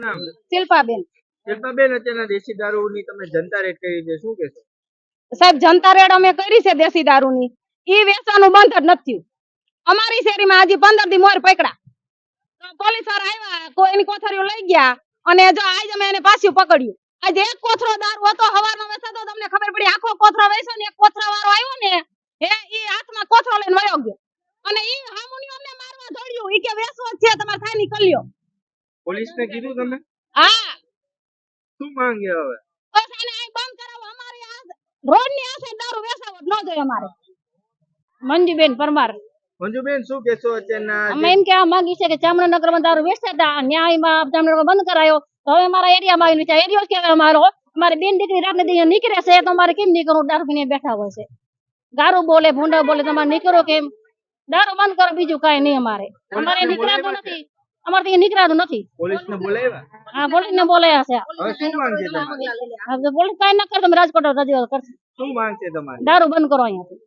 નામ શિલ્પાબેન. શિલ્પાબેન, અત્યારના દેશી દારૂની તમે જનતા રેડ કરી છે, શું કહેશો? સાહેબ, જનતા રેડ અમે કરી છે દેશી દારૂની, ઈ વેચવાનું બંધ જ નથી થયું. અમારી શેરીમાં હજી 15 દી મોર પકડા તો પોલીસ વાળા આવ્યા, કોઈની કોથળીઓ લઈ ગયા અને જો આજ અમે એને પાછું પકડ્યું. આજે એક કોથળો દારૂ હતો હવારનો વેચાતો, તમને ખબર પડી આખો કોથળો વેચ્યો ને એક કોથળા વાળો આવ્યો ને ઈ હાથમાં કોથળો લઈને વયો ગયો અને ઈ હામુની અમને મારવા દોડ્યું. ઈ કે વેચવો જ છે, તમારે થાય ની કર્યો. પોલીસને કીધું તમે? હા. શું માંગે હવે? બસ આને આ બંધ કરાવો, અમારે આ રોડની આસે દારૂ વેચાવો જ ન જોઈએ અમારે. મંજુબેન પરમાર. મંજુબેન, શું કહેશો અત્યારના અમે એમ કહેવા માંગી છે કે ચામરાનગરમાં દારૂ વેચતા હતા, ન્યાયમાં ચામરાનગર બંધ કરાયો તો હવે અમારા એરિયામાં આવીને છે, એરિયો કહેવાય અમારો. અમારે બેન દીકરી રાતને દી નીકળે છે તો અમારે કેમ નીકળવું? દારૂ પીને બેઠા હોય છે, ગારું બોલે, ભૂંડા બોલે, તમારે નીકળો કેમ? દારૂ બંધ કરો, બીજું કાંઈ નહીં. અમારે નીકળાતું નથી, અમારે નીકળાતું નથી. પોલીસને બોલાવ્યા? હા, પોલીસને બોલાયા છે. હવે શું માંગ છે તમારી? પોલીસ કાંઈ ન કરે, તમે રાજકોટ રજૂઆત કરશે. શું માંગ છે તમારી? દારૂ બંધ કરો અહીંયાથી.